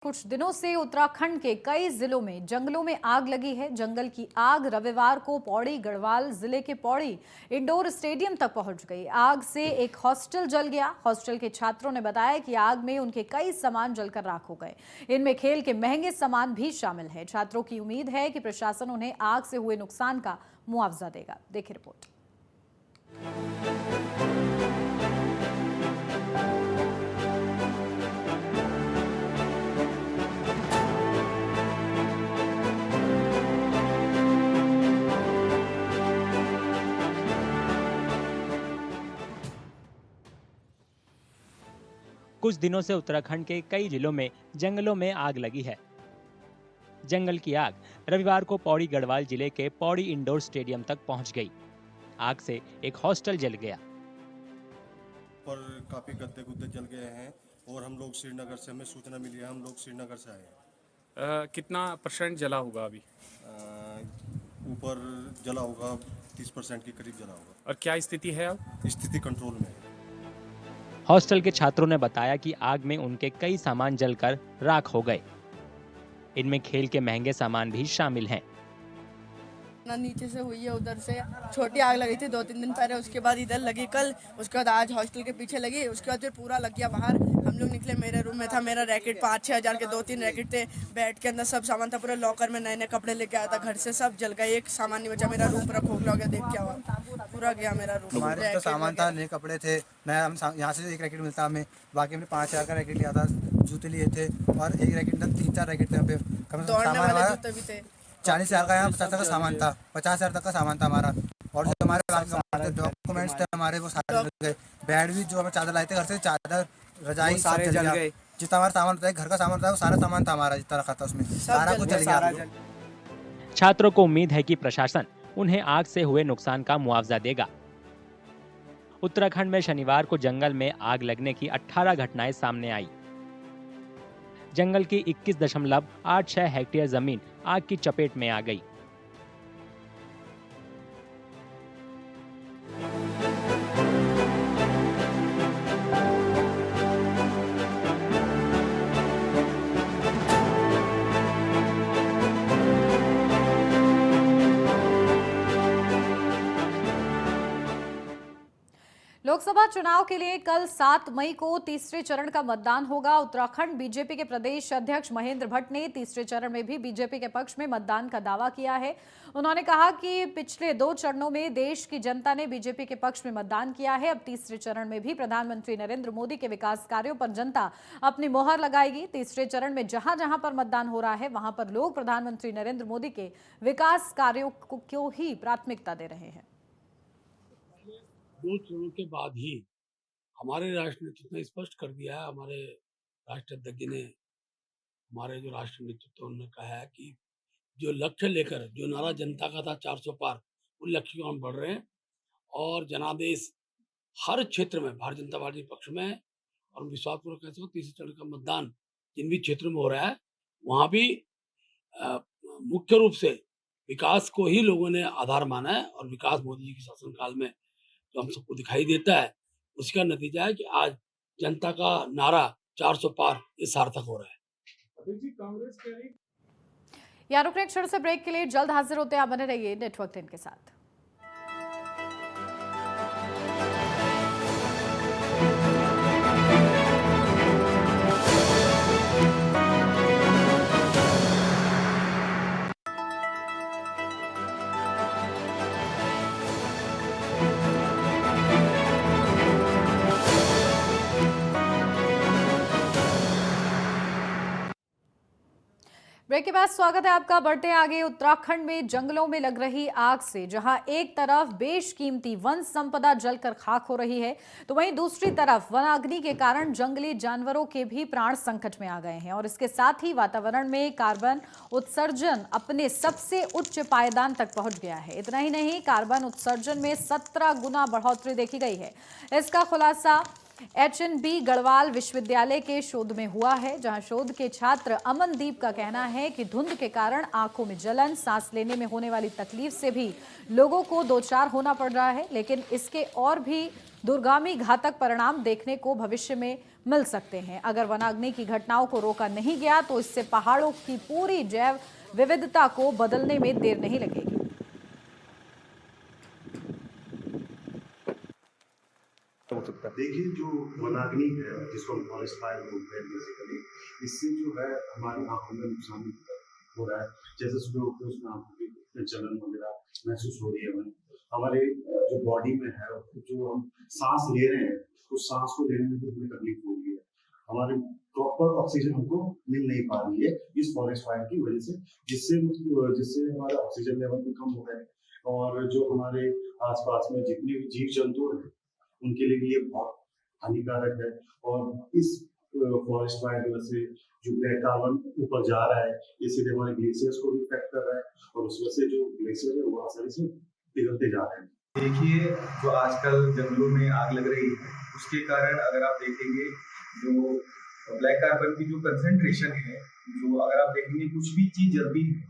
कुछ दिनों से उत्तराखंड के कई जिलों में जंगलों में आग लगी है। जंगल की आग रविवार को पौड़ी गढ़वाल जिले के पौड़ी इंडोर स्टेडियम तक पहुंच गई। आग से एक हॉस्टल जल गया। हॉस्टल के छात्रों ने बताया कि आग में उनके कई सामान जलकर राख हो गए। इनमें खेल के महंगे सामान भी शामिल है। छात्रों की उम्मीद है कि प्रशासन उन्हें आग से हुए नुकसान का मुआवजा देगा। देखिए रिपोर्ट। कुछ दिनों से उत्तराखंड के कई जिलों में जंगलों में आग लगी है। जंगल की आग रविवार को पौड़ी गढ़वाल जिले के पौड़ी इंडोर स्टेडियम तक पहुंच गई। आग से एक हॉस्टल जल गया और काफ़ी गद्दे गुद्दे जल गए हैं और हम लोग श्रीनगर से हमें सूचना मिली है। हम लोग श्रीनगर से आए हैं। कितना परसेंट जला होगा अभी? ऊपर जला होगा 30% के करीब जला होगा। और क्या स्थिति है अब? स्थिति कंट्रोल में है। हॉस्टल के छात्रों ने बताया कि आग में उनके कई सामान जलकर राख हो गए। इनमें खेल के महंगे सामान भी शामिल हैं। नीचे से हुई है, उधर से छोटी आग लगी थी 2-3 दिन पहले, उसके बाद इधर लगी कल, उसके बाद आज हॉस्टल के पीछे लगी, उसके बाद फिर पूरा लग गया बाहर। हम लोग निकले, मेरे रूम में था मेरा रैकेट 5-6 हज़ार के 2-3 रैकेट थे, बेड के अंदर सब सामान था, पूरे लॉकर में नए नए कपड़े लेके आया था घर से, सब जल गए। एक सामान नहीं बचा। मेरा रूम पूरा खोखला हो गया, देख क्या हुआ, पूरा गया मेरा रूम। हमारे तो सामान था, नए कपड़े थे, नया हम यहाँ से एक रैकेट मिलता हमें, बाकी हमने 5,000 का रैकेट लिया था, जूते लिए थे और एक रैकेट था, 3-4 रैकेट थे। यहाँ पे कम से कम सामान जूते भी थे। 40,000 का, यहाँ 50,000 का सामान था, 50,000 तक का सामान था हमारा। और जो हमारे डॉक्यूमेंट्स थे हमारे, वो सारे जल गए। बेड भी जो हमें चादर लाए थे घर से, चादर रजाई सारे जल गए। जितना हमारा सामान होता है, घर का सामान होता है, वो सारा सामान था हमारा, जितना रखा था उसमें सारा कुछ जल गया। छात्रों को उम्मीद है कि प्रशासन उन्हें आग से हुए नुकसान का मुआवजा देगा। उत्तराखंड में शनिवार को जंगल में आग लगने की 18 घटनाएं सामने आई। जंगल की 21.86 हेक्टेयर जमीन आग की चपेट में आ गई। लोकसभा चुनाव के लिए कल 7 मई को तीसरे चरण का मतदान होगा। उत्तराखंड बीजेपी के प्रदेश अध्यक्ष महेंद्र भट्ट ने तीसरे चरण में भी बीजेपी के पक्ष में मतदान का दावा किया है। उन्होंने कहा कि पिछले 2 चरणों में देश की जनता ने बीजेपी के पक्ष में मतदान किया है। अब तीसरे चरण में भी प्रधानमंत्री नरेंद्र मोदी के विकास कार्यों पर जनता अपनी मोहर लगाएगी। तीसरे चरण में जहां जहां पर मतदान हो रहा है, वहां पर लोग प्रधानमंत्री नरेंद्र मोदी के विकास कार्यों को ही प्राथमिकता दे रहे हैं। 2 चरणों के बाद ही हमारे राष्ट्र नेतृत्व ने स्पष्ट कर दिया है, हमारे राष्ट्र अध्यक्ष ने, हमारे जो राष्ट्र नेतृत्व उन्होंने कहा है कि जो लक्ष्य लेकर, जो नारा जनता का था 400 पार, उन लक्ष्य को हम बढ़ रहे हैं। और जनादेश हर क्षेत्र में भारतीय जनता पार्टी पक्ष में है। और विश्वासपूर्वक कह सकते हैं तीसरे चरण का मतदान जिन भी क्षेत्रों में हो रहा है, वहाँ भी मुख्य रूप से विकास को ही लोगों ने आधार माना है। और विकास मोदी जी के शासनकाल में जो हम सबको दिखाई देता है, उसका नतीजा है कि आज जनता का नारा 400 पार ये सार्थक हो रहा है। यहाँ रुक रहे एक क्षण से ब्रेक के लिए, जल्द हाजिर होते हैं। आप बने रहिए नेटवर्क 10 के साथ। ब्रेक के बाद स्वागत है आपका। बढ़ते हैं आगे। उत्तराखंड में जंगलों में लग रही आग से जहां एक तरफ बेशकीमती वन संपदा जलकर खाक हो रही है, तो वहीं दूसरी तरफ वनाग्नि के कारण जंगली जानवरों के भी प्राण संकट में आ गए हैं। और इसके साथ ही वातावरण में कार्बन उत्सर्जन अपने सबसे उच्च पायदान तक पहुंच गया है। इतना ही नहीं, कार्बन उत्सर्जन में 17 गुना बढ़ोतरी देखी गई है। इसका खुलासा HNB गढ़वाल विश्वविद्यालय के शोध में हुआ है, जहां शोध के छात्र अमनदीप का कहना है कि धुंध के कारण आंखों में जलन, सांस लेने में होने वाली तकलीफ से भी लोगों को दो चार होना पड़ रहा है, लेकिन इसके और भी दूरगामी घातक परिणाम देखने को भविष्य में मिल सकते हैं। अगर वनाग्नि की घटनाओं को रोका नहीं गया तो इससे पहाड़ों की पूरी जैव विविधता को बदलने में देर नहीं लगेगी। देखिए, जो वनाग्नि है जिसको हम फॉरेस्ट फायर बोलते हैं बेसिकली, इससे जो है हमारी आंखों में नुकसान हो रहा है। जैसे सुबह उठते उसमें आंखों की जलन वगैरह महसूस हो रही है हमें। हमारे जो बॉडी में है, जो हम सांस ले रहे हैं, उस सांस को लेने में भी हमें तकलीफ हो रही है। हमारे प्रॉपर ऑक्सीजन हमको मिल नहीं पा रही है इस फॉरेस्ट फायर की वजह से, जिससे हमारा ऑक्सीजन लेवल भी कम हो गया है। और जो हमारे आसपास में जितने भी जीव जंतु हैं उनके लिए भी ये बहुत हानिकारक है। और इस फॉरेस्ट फायर की वजह से जो ब्लैक कार्बन ऊपर जा रहा है, ये सीधे हमारे ग्लेशियर्स को भी इफेक्ट कर रहा है, और उस वजह से जो ग्लेशियर है वो आसानी से पिघलते जा रहे हैं। देखिए, जो आजकल जंगलों में आग लग रही है, उसके कारण अगर आप देखेंगे जो ब्लैक कार्बन की जो कंसंट्रेशन है, जो अगर आप देखेंगे कुछ भी चीज जलती है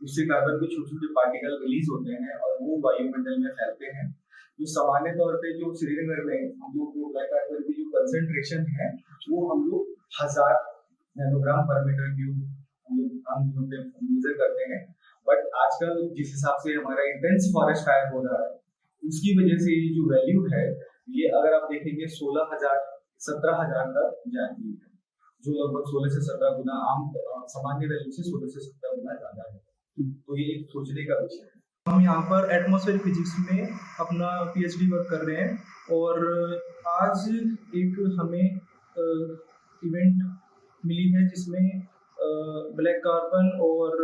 उससे कार्बन के छोटे छोटे पार्टिकल रिलीज होते हैं और वो वायुमंडल में फैलते हैं। जो सामान्य तौर पे जो श्रीनगर में हम लोग जो ब्लैक कार्बन की जो कंसंट्रेशन है वो हम लोग 1000 नैनोग्राम पर मीटर क्यूब हम मेजर करते हैं। बट आजकल जिस हिसाब से हमारा इंटेंस फॉरेस्ट फायर हो रहा है, उसकी वजह से ये जो वैल्यू है ये अगर आप देखेंगे 16,000 17,000 तक जाती है, जो लगभग 16 से 17 गुना आम सामान्य वैल्यू से 16 से 17 गुना ज्यादा है। तो ये एक सोचने का विषय है। हम यहाँ पर एटमॉस्फेयर फिजिक्स में अपना PhD वर्क कर रहे हैं और आज एक हमें इवेंट मिली है जिसमें ब्लैक कार्बन और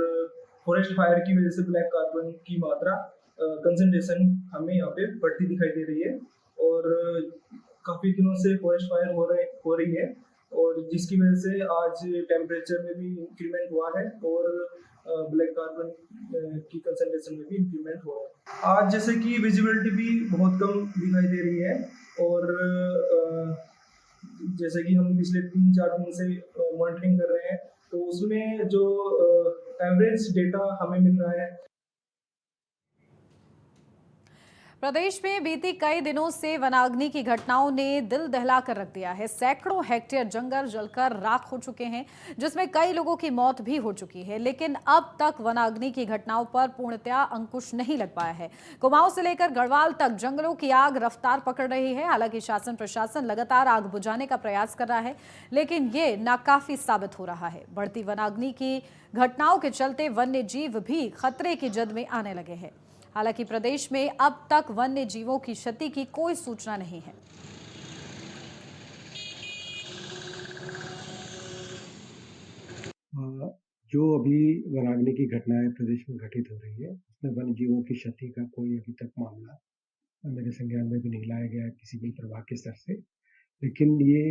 फॉरेस्ट फायर की वजह से ब्लैक कार्बन की मात्रा कंसंट्रेशन हमें यहाँ पे बढ़ती दिखाई दे रही है। और काफ़ी दिनों से फॉरेस्ट फायर हो रही है और जिसकी वजह से आज टेम्परेचर में भी इंक्रीमेंट हुआ है और ब्लैक कार्बन की कंसंट्रेशन में भी इंक्रीमेंट हो रहा है। आज जैसे कि विजिबिलिटी भी बहुत कम दिखाई दे रही है और जैसे कि हम पिछले 3-4 दिन से मॉनिटरिंग कर रहे हैं तो उसमें जो एवरेज डेटा हमें मिल रहा है। प्रदेश में बीती कई दिनों से वनाग्नि की घटनाओं ने दिल दहला कर रख दिया है। सैकड़ों हेक्टेयर जंगल जलकर राख हो चुके हैं, जिसमें कई लोगों की मौत भी हो चुकी है, लेकिन अब तक वनाग्नि की घटनाओं पर पूर्णतया अंकुश नहीं लग पाया है। कुमाऊं से लेकर गढ़वाल तक जंगलों की आग रफ्तार पकड़ रही है। हालांकि शासन प्रशासन लगातार आग बुझाने का प्रयास कर रहा है, लेकिन ये नाकाफी साबित हो रहा है। बढ़ती वनाग्नि की घटनाओं के चलते वन्य जीव भी खतरे की जद में आने लगे हैं। हालांकि प्रदेश में अब तक वन्य जीवों की क्षति की कोई सूचना नहीं है। जो अभी वनाग्नि की घटनाएं प्रदेश में घटित हो रही है, उसमें वन्य जीवों की क्षति का कोई अभी तक मामला मेरे संज्ञान में भी नहीं लाया गया किसी भी प्रभाग के स्तर से। लेकिन ये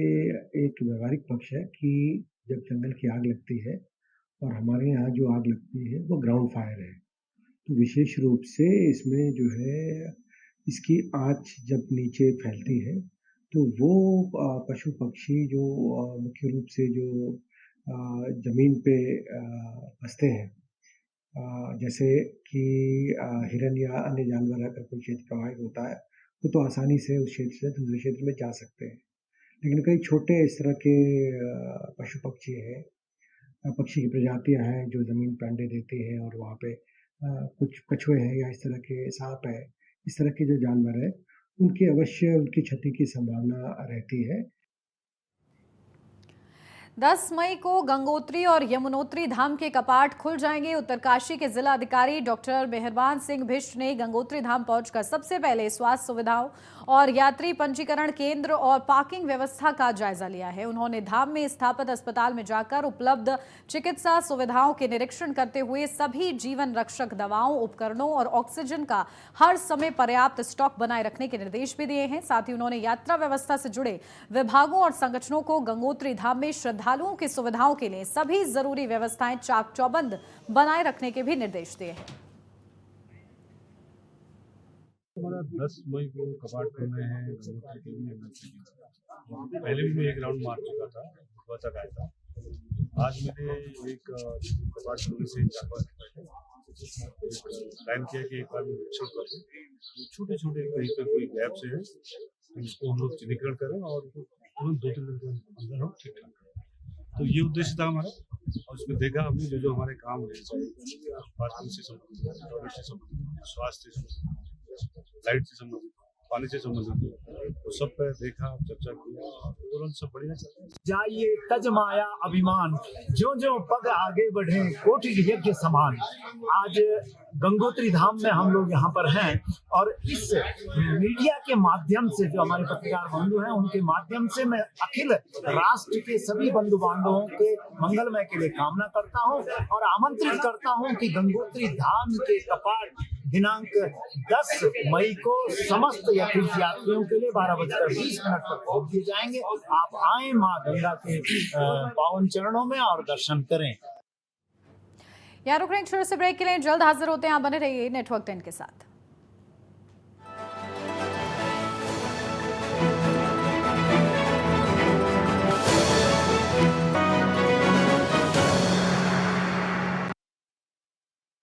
एक व्यवहारिक पक्ष है कि जब जंगल की आग लगती है और हमारे यहाँ जो आग लगती है वो ग्राउंड फायर है, तो विशेष रूप से इसमें जो है इसकी आँच जब नीचे फैलती है तो वो पशु पक्षी जो मुख्य रूप से जो ज़मीन पे बसते हैं, जैसे कि हिरन या अन्य जानवर अगर कोई क्षेत्र प्रभावित होता है वो तो आसानी से उस क्षेत्र से दूसरे क्षेत्र में जा सकते हैं। लेकिन कई छोटे इस तरह के पशु पक्षी हैं, पक्षी की प्रजातियां हैं जो ज़मीन पर अंडे देती हैं और वहाँ पे कुछ कछुए हैं या इस तरह के सांप है, इस तरह के जो जानवर है उनकी अवश्य उनकी क्षति की संभावना रहती है। 10 मई को गंगोत्री और यमुनोत्री धाम के कपाट खुल जाएंगे। उत्तरकाशी के जिला अधिकारी डॉक्टर मेहरबान सिंह भिष्ट ने गंगोत्री धाम पहुंचकर सबसे पहले स्वास्थ्य सुविधाओं और यात्री पंजीकरण केंद्र और पार्किंग व्यवस्था का जायजा लिया है। उन्होंने धाम में स्थापित अस्पताल में जाकर उपलब्ध चिकित्सा सुविधाओं के निरीक्षण करते हुए सभी जीवन रक्षक दवाओं, उपकरणों और ऑक्सीजन का हर समय पर्याप्त स्टॉक बनाए रखने के निर्देश भी दिए हैं। साथ ही उन्होंने यात्रा व्यवस्था से जुड़े विभागों और संगठनों को गंगोत्री धाम में श्रद्धालुओं की सुविधाओं के लिए सभी जरूरी व्यवस्थाएं चाक चौबंद बनाए रखने के भी निर्देश दिए हैं। हमारा 10 मई को कपाट खोलने हैं गंगोत्री के लिए एमएलसी की। पहले भी मैं एक राउंड मार चुका था, भुटवा तक आया था। आज मैंने एक कपाट खोलने से 4-5 दिन पहले प्लान किया कि एक बार मैं निरीक्षण कर दूँ, छोटे छोटे कहीं पे कोई गैप्स है उसको हम लोग चिन्हीकरण करें और तुरंत 2-3 दिन के अंदर हम ठीक ठाक करें। तो ये उद्देश्य था हमारा, और उसमें देखा हमने जो हमारे काम है, चाहे पार्किंग से संबंधित, टॉयलेट से संबंधित, स्वास्थ्य से संबंधित, लाइट से संबंधित, पानी से संबंधित, तो सब पे देखा, चर्चा किया और तुरंत सब बढ़िया चल रहा है। जाइए तज माया अभिमान, जो जो पग आगे बढ़े कोटि यज्ञ समान। आज गंगोत्री धाम में हम लोग यहाँ पर हैं और इस मीडिया के माध्यम से जो हमारे पत्रकार बंधु हैं उनके माध्यम से मैं अखिल राष्ट्र के सभी बंधु बांधवों के मंगलमय के लिए कामना करता हूँ और आमंत्रित करता हूँ कि गंगोत्री धाम के कपाट दिनांक 10 मई को समस्त तीर्थयात्रियों के लिए 12:20 पर खोल दिए जाएंगे। आप आए मां गंगा के पावन चरणों में और दर्शन करें। यहाँ रुक रहे हैं छोटे से ब्रेक के लिए, जल्द हाजिर होते हैं, आप बने रहिए नेटवर्क 10 के साथ।